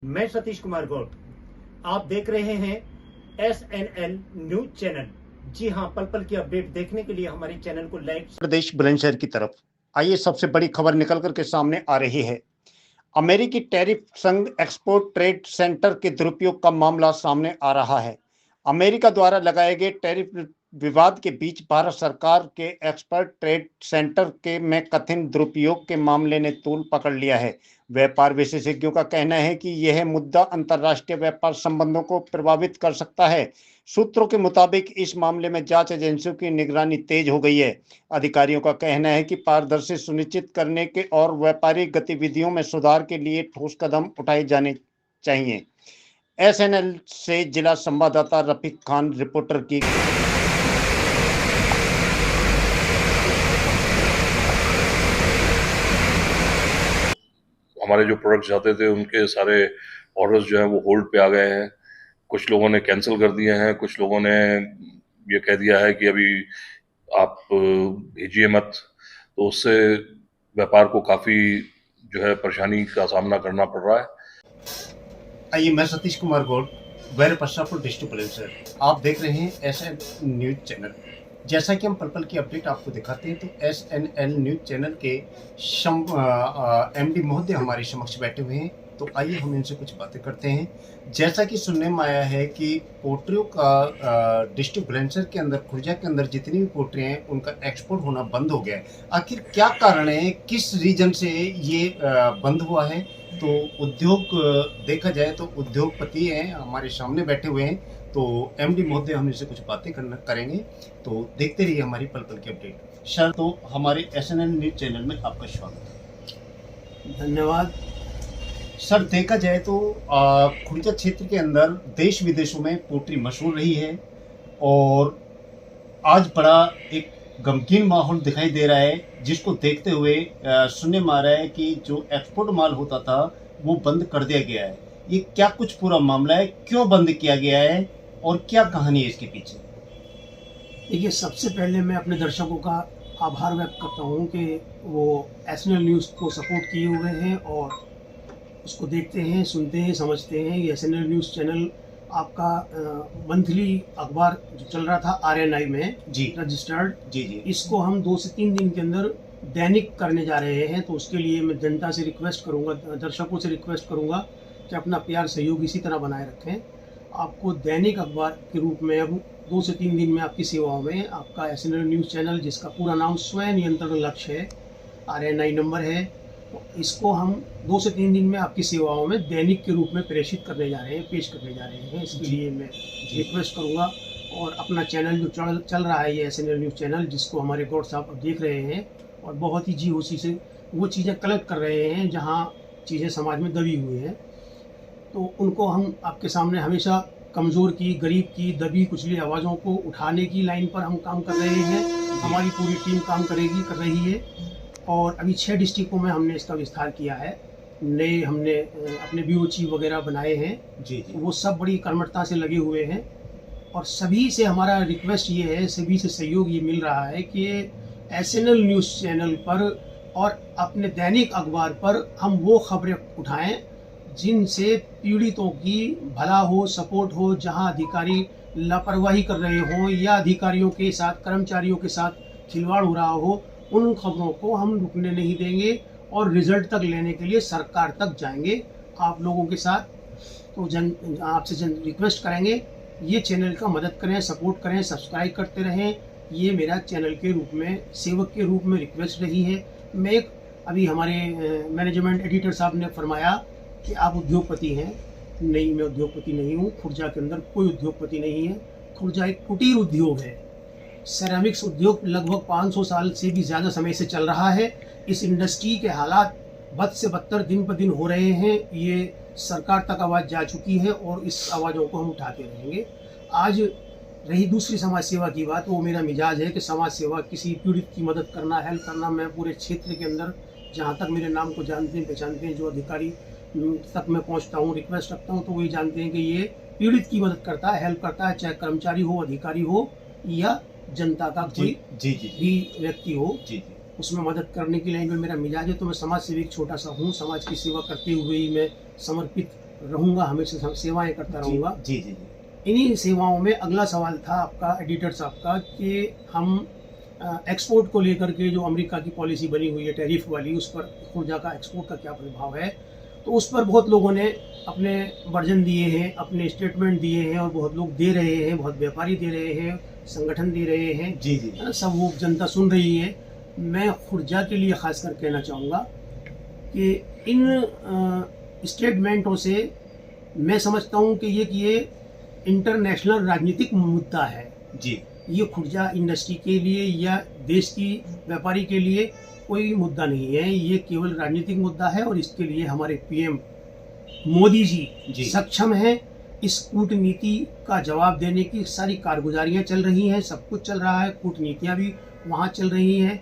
मैं सतीश कुमार गौड़। आप देख रहे हैं SNL न्यूज चैनल। जी हां, पल पल की अपडेट देखने के लिए हमारे चैनल को लाइक। प्रदेश बुलंदशहर की तरफ आइए, सबसे बड़ी खबर निकल कर के सामने आ रही है। अमेरिकी टैरिफ संघ एक्सपोर्ट ट्रेड सेंटर के दुरुपयोग का मामला सामने आ रहा है। अमेरिका द्वारा लगाए गए टैरिफ विवाद के बीच भारत सरकार के एक्सपर्ट ट्रेड सेंटर के में कथित दुरुपयोग के मामले ने तूल पकड़ लिया है। व्यापार विशेषज्ञों का कहना है कि यह मुद्दा अंतर्राष्ट्रीय व्यापार संबंधों को प्रभावित कर सकता है। सूत्रों के मुताबिक इस मामले में जांच एजेंसियों की निगरानी तेज हो गई है। अधिकारियों का कहना है कि पारदर्शी सुनिश्चित करने के और व्यापारिक गतिविधियों में सुधार के लिए ठोस कदम उठाए जाने चाहिए। SNL से जिला संवाददाता रफीक खान रिपोर्टर की। हमारे जो प्रोडक्ट्स जाते थे उनके सारे ऑर्डर्स जो हैं वो होल्ड पे आ गए हैं। कुछ लोगों ने कैंसिल कर दिए हैं, कुछ लोगों ने ये कह दिया है कि अभी आप भेजिए मत। तो उससे व्यापार को काफ़ी जो है परेशानी का सामना करना पड़ रहा है। आइए, मैं सतीश कुमार गौड़, वैर पश्चापुर डिस्ट्रिक्ट बुलंदशहर। आप देख रहे हैं SNL न्यूज चैनल। जैसा कि हम पल पल की अपडेट आपको दिखाते हैं, तो SNL न्यूज चैनल के MD महोदय हमारे समक्ष बैठे हुए हैं। तो आइए हम इनसे कुछ बातें करते हैं। जैसा कि सुनने में आया है कि पोल्ट्रियों का डिस्ट्रिक्ट बुलंदशहर के अंदर, खुर्जा के अंदर जितनी भी पोल्ट्री हैं उनका एक्सपोर्ट होना बंद हो गया है। आखिर क्या कारण है, किस रीजन से ये बंद हुआ है? तो उद्योग देखा जाए तो उद्योगपति हैं हमारे सामने बैठे हुए हैं। तो MD महोदय हम इनसे कुछ बातें करेंगे। तो देखते रहिए हमारी पल पल की अपडेट। सर, तो हमारे SNL न्यूज चैनल में आपका स्वागत है। धन्यवाद। सर, देखा जाए तो खुर्जा क्षेत्र के अंदर देश विदेशों में पोल्ट्री मशहूर रही है और आज बड़ा एक गमगीन माहौल दिखाई दे रहा है, जिसको देखते हुए सुनने में आ रहा है कि जो एक्सपोर्ट माल होता था वो बंद कर दिया गया है। ये क्या कुछ पूरा मामला है, क्यों बंद किया गया है और क्या कहानी है इसके पीछे? देखिए, सबसे पहले मैं अपने दर्शकों का आभार व्यक्त करता हूँ कि वो SNL न्यूज़ को सपोर्ट किए हुए हैं और उसको देखते हैं, सुनते हैं, समझते हैं। ये SNL न्यूज़ चैनल आपका मंथली अखबार जो चल रहा था RNI में जी रजिस्टर्ड, जी, इसको हम 2 से 3 दिन के अंदर दैनिक करने जा रहे हैं। तो उसके लिए मैं जनता से रिक्वेस्ट करूंगा, दर्शकों से रिक्वेस्ट करूंगा कि अपना प्यार सहयोग इसी तरह बनाए रखें। आपको दैनिक अखबार के रूप में अब 2 से 3 दिन में आपकी सेवाओं में आपका SNL न्यूज़ चैनल, जिसका पूरा नाम स्वयं नियंत्रण लक्ष्य है, RNI नंबर है, तो इसको हम 2 से 3 दिन में आपकी सेवाओं में दैनिक के रूप में प्रेषित करने जा रहे हैं, पेश करने जा रहे हैं। इसके लिए मैं रिक्वेस्ट करूंगा। और अपना चैनल जो चल रहा है, ये SNL न्यूज़ चैनल, जिसको हमारे गौड़ साहब अब देख रहे हैं और बहुत ही जी खुशी से वो चीज़ें कलेक्ट कर रहे हैं जहाँ चीज़ें समाज में दबी हुई हैं। तो उनको हम आपके सामने हमेशा कमज़ोर की, गरीब की, दबी कुचली आवाज़ों को उठाने की लाइन पर हम काम कर रहे हैं। हमारी पूरी टीम काम कर रही है और अभी 6 डिस्ट्रिक्टों में हमने इसका विस्तार किया है। नए हमने अपने ब्यूरो चीफ वगैरह बनाए हैं। जी, वो सब बड़ी कर्मठता से लगे हुए हैं और सभी से हमारा रिक्वेस्ट ये है, सभी से सहयोग ये मिल रहा है कि SNL न्यूज़ चैनल पर और अपने दैनिक अखबार पर हम वो खबरें उठाएं जिनसे पीड़ितों की भला हो, सपोर्ट हो। जहां अधिकारी लापरवाही कर रहे हों या अधिकारियों के साथ, कर्मचारियों के साथ खिलवाड़ हो रहा हो, उन खबरों को हम रुकने नहीं देंगे और रिजल्ट तक लेने के लिए सरकार तक जाएंगे आप लोगों के साथ। तो आपसे रिक्वेस्ट करेंगे, ये चैनल का मदद करें, सपोर्ट करें, सब्सक्राइब करते रहें। ये मेरा चैनल के रूप में, सेवक के रूप में रिक्वेस्ट रही है। मैं अभी हमारे मैनेजमेंट एडिटर साहब ने फरमाया कि आप उद्योगपति हैं। नहीं, मैं उद्योगपति नहीं हूँ। खुर्जा के अंदर कोई उद्योगपति नहीं है। खुर्जा एक कुटीर उद्योग है। सेरामिक्स उद्योग लगभग 500 साल से भी ज़्यादा समय से चल रहा है। इस इंडस्ट्री के हालात बद से बदतर दिन पर दिन हो रहे हैं। ये सरकार तक आवाज़ जा चुकी है और इस आवाज़ों को हम उठाते रहेंगे। आज रही दूसरी समाज सेवा की बात, वो मेरा मिजाज है कि समाज सेवा, किसी पीड़ित की मदद करना, हेल्प करना। मैं पूरे क्षेत्र के अंदर जहाँ तक मेरे नाम को जानते हैं, पहचानते हैं, जो अधिकारी तक मैं पहुँचता हूँ, रिक्वेस्ट रखता हूँ, तो वही जानते हैं कि ये पीड़ित की मदद करता है, हेल्प करता है, चाहे कर्मचारी हो, अधिकारी हो या जनता का कोई भी व्यक्ति हो। उसमें मदद करने की लाइन में मेरा मिजाज है। तो मैं समाज सेवी छोटा सा हूँ। समाज की सेवा करते हुए ही मैं समर्पित रहूँगा, हमेशा सेवाएं करता रहूँगा। जी जी जी इन्हीं सेवाओं में अगला सवाल था आपका एडिटर साहब का कि हम एक्सपोर्ट को लेकर के जो अमेरिका की पॉलिसी बनी हुई है टैरिफ वाली, उस पर खुर्जा का एक्सपोर्ट का क्या प्रभाव है। तो उस पर बहुत लोगों ने अपने वर्जन दिए हैं, अपने स्टेटमेंट दिए हैं, और बहुत लोग दे रहे हैं, बहुत व्यापारी दे रहे हैं, संगठन दे रहे हैं, जी जी सब वो जनता सुन रही है। मैं खुर्जा के लिए खास कर कहना चाहूँगा कि इन स्टेटमेंटों से मैं समझता हूँ कि ये इंटरनेशनल राजनीतिक मुद्दा है। जी ये खुर्जा इंडस्ट्री के लिए या देश की व्यापारी के लिए कोई मुद्दा नहीं है, ये केवल राजनीतिक मुद्दा है। और इसके लिए हमारे पीएम मोदी जी। जी सक्षम हैं। इस कूटनीति का जवाब देने की सारी कारगुजारियां चल रही हैं, सब कुछ चल रहा है, कूटनीतियां भी वहाँ चल रही हैं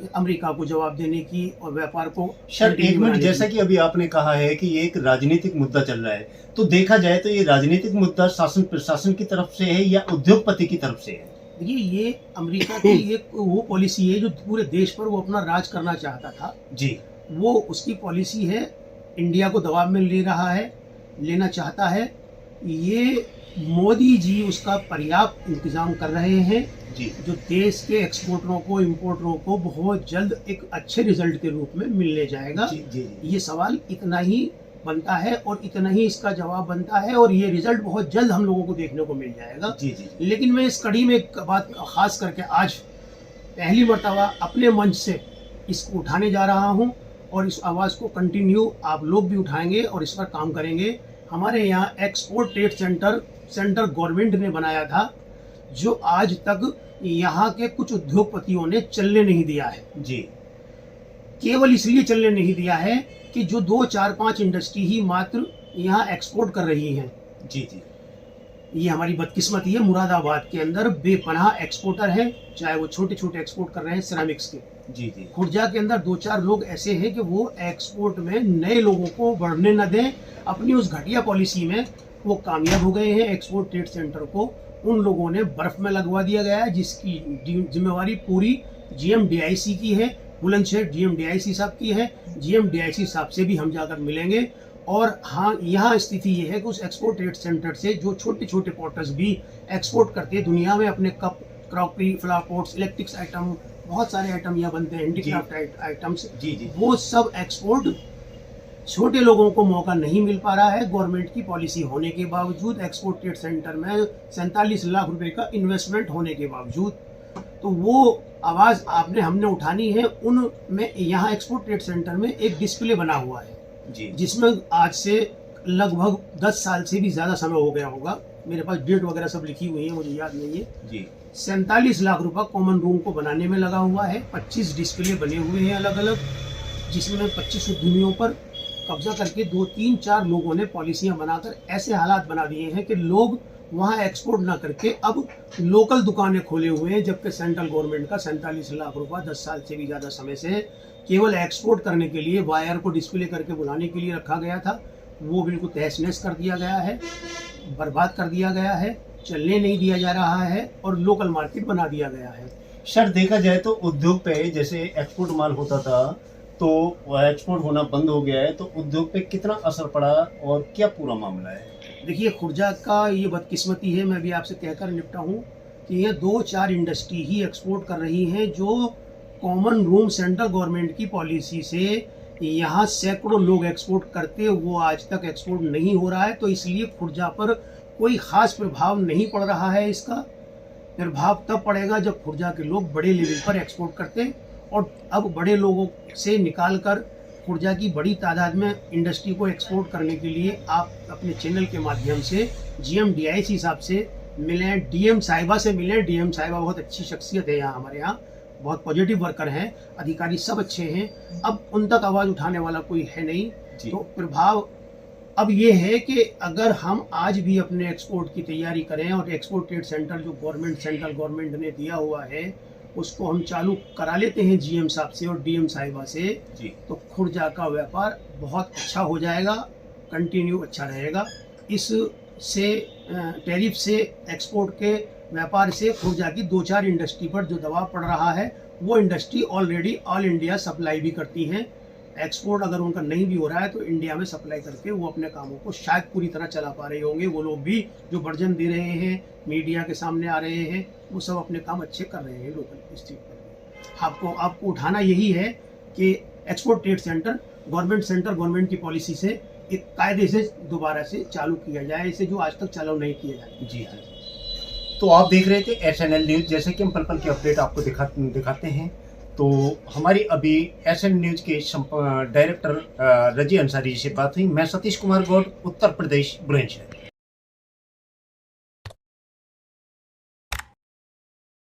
अमेरिका को जवाब देने की और व्यापार को। सर एक मिनट, जैसा कि अभी आपने कहा है कि ये एक राजनीतिक मुद्दा चल रहा है, तो देखा जाए तो ये राजनीतिक मुद्दा शासन प्रशासन की तरफ से है या उद्योगपति की तरफ से है? देखिए, ये अमेरिका की एक वो पॉलिसी है जो पूरे देश पर वो अपना राज करना चाहता था जी वो उसकी पॉलिसी है। इंडिया को दबाव में ले रहा है, लेना चाहता है। ये मोदी जी उसका पर्याप्त इंतजाम कर रहे हैं, जी जो देश के एक्सपोर्टरों को, इंपोर्टरों को बहुत जल्द एक अच्छे रिजल्ट के रूप में मिलने जाएगा। जी जी ये सवाल इतना ही बनता है और इतना ही इसका जवाब बनता है, और ये रिजल्ट बहुत जल्द हम लोगों को देखने को मिल जाएगा। जी जी लेकिन मैं इस कड़ी में एक बात खास करके आज पहली मर्तबा अपने मंच से इसको उठाने जा रहा हूँ, और इस आवाज़ को कंटिन्यू आप लोग भी उठाएंगे और इस पर काम करेंगे। हमारे यहाँ एक्सपोर्ट ट्रेड सेंटर गवर्नमेंट ने बनाया था, जो आज तक यहाँ के कुछ उद्योगपतियों ने चलने नहीं दिया है। जी केवल इसलिए चलने नहीं दिया है कि जो 2, 4, 5 इंडस्ट्री ही मात्र यहाँ एक्सपोर्ट कर रही हैं। जी जी ये हमारी बदकिस्मती है। मुरादाबाद के अंदर बेपनाह एक्सपोर्टर हैं, चाहे वो छोटे छोटे एक्सपोर्ट कर रहे हैं सिरेमिक्स के। जी जी खुर्जा के अंदर 2-4 लोग ऐसे हैं कि वो एक्सपोर्ट में नए लोगों को बढ़ने न दें। अपनी उस घटिया पॉलिसी में वो कामयाब हो गए हैं। एक्सपोर्ट ट्रेड सेंटर को उन लोगों ने बर्फ में लगवा दिया गया है, जिसकी जिम्मेवारी पूरी GMDIC की है, बुलंदशहर GMDIC साहब की है। GMDIC साहब से भी हम जाकर मिलेंगे। और हाँ, यहाँ स्थिति ये है कि उस एक्सपोर्ट ट्रेड सेंटर से जो छोटे छोटे पोर्टर्स भी एक्सपोर्ट करते हैं दुनिया में, अपने cup, crockery, flower pots, electrics item, बहुत सारे आइटम यहाँ बनते हैं, हैंडीक्राफ्ट आइटम्स, जी जी वो सब एक्सपोर्ट छोटे लोगों को मौका नहीं मिल पा रहा है। गवर्नमेंट की पॉलिसी होने के बावजूद, एक्सपोर्ट ट्रेड सेंटर में 47 लाख रुपए का इन्वेस्टमेंट होने के बावजूद, तो वो आवाज़ हमने उठानी है। उनमें यहाँ एक्सपोर्ट ट्रेड सेंटर में एक डिस्प्ले बना हुआ है, जी जिसमें आज से लगभग 10 साल से भी ज़्यादा समय हो गया होगा, मेरे पास डेट वगैरह सब लिखी हुई है, मुझे याद नहीं है। जी 47 लाख रुपए कॉमन रूम को बनाने में लगा हुआ है। 25 डिस्प्ले बने हुए हैं अलग अलग, जिसमें 25 उद्यमियों पर कब्जा करके 2-3-4 लोगों ने पॉलिसियां बनाकर ऐसे हालात बना दिए हैं कि लोग वहां एक्सपोर्ट ना करके अब लोकल दुकानें खोले हुए हैं। जबकि सेंट्रल गवर्नमेंट का 47 लाख रुपए 10 साल से भी ज़्यादा समय से केवल एक्सपोर्ट करने के लिए, वायर को डिस्प्ले करके बुलाने के लिए रखा गया था, वो बिल्कुल तहस नहस कर दिया गया है, बर्बाद कर दिया गया है, चलने नहीं दिया जा रहा है और लोकल मार्केट बना दिया गया है। सर देखा जाए तो उद्योग पे जैसे एक्सपोर्ट माल होता था तो वह एक्सपोर्ट होना बंद हो गया है, तो उद्योग पे कितना असर पड़ा और क्या पूरा मामला है? देखिए, खुर्जा का ये बदकिस्मती है, मैं भी आपसे कहकर निपटा हूँ कि ये 2-4 इंडस्ट्री ही एक्सपोर्ट कर रही हैं, जो कॉमन रूम सेंट्रल गवर्नमेंट की पॉलिसी से यहाँ सैकड़ों लोग एक्सपोर्ट करते, वो आज तक एक्सपोर्ट नहीं हो रहा है। तो इसलिए खुर्जा पर कोई ख़ास प्रभाव नहीं पड़ रहा है। इसका प्रभाव तब पड़ेगा जब खुर्जा के लोग बड़े लेवल पर एक्सपोर्ट करते, और अब बड़े लोगों से निकाल कर खुर्जा की बड़ी तादाद में इंडस्ट्री को एक्सपोर्ट करने के लिए आप अपने चैनल के माध्यम से GMDIC साहब से मिलें, DM साहिबा से मिलें। DM साहिबा बहुत अच्छी शख्सियत है यहाँ हमारे यहाँ, बहुत पॉजिटिव वर्कर हैं, अधिकारी सब अच्छे हैं। अब उन तक आवाज़ उठाने वाला कोई है नहीं। तो प्रभाव अब ये है कि अगर हम आज भी अपने एक्सपोर्ट की तैयारी करें और एक्सपोर्ट ट्रेड सेंटर जो सेंट्रल गवर्नमेंट ने दिया हुआ है उसको हम चालू करा लेते हैं GM साहब से और DM साहिबा से, तो खुर्जा का व्यापार बहुत अच्छा हो जाएगा, कंटिन्यू अच्छा रहेगा। इससे टैरिफ से, एक्सपोर्ट के व्यापार से खुर्जा की 2-4 इंडस्ट्री पर जो दबाव पड़ रहा है, वो industry already all India supply भी करती हैं। एक्सपोर्ट अगर उनका नहीं भी हो रहा है तो इंडिया में सप्लाई करके वो अपने कामों को शायद पूरी तरह चला पा रहे होंगे। वो लोग भी जो वर्जन दे रहे हैं, मीडिया के सामने आ रहे हैं, वो सब अपने काम अच्छे कर रहे हैं लोकल स्टेट पर। आपको उठाना यही है कि एक्सपोर्ट ट्रेड सेंटर गवर्नमेंट की पॉलिसी से एक कायदे से दोबारा से चालू किया जाए, इसे जो आज तक चालू नहीं किया जाए। जी हाँ। तो आप देख रहे थे SNL न्यूज़। जैसे कि हम पल पल की अपडेट आपको दिखाते हैं, तो हमारी अभी SN न्यूज़ के डायरेक्टर रजी अंसारी जी से बात हुई। मैं सतीश कुमार गौड़, उत्तर प्रदेश ब्रांच है।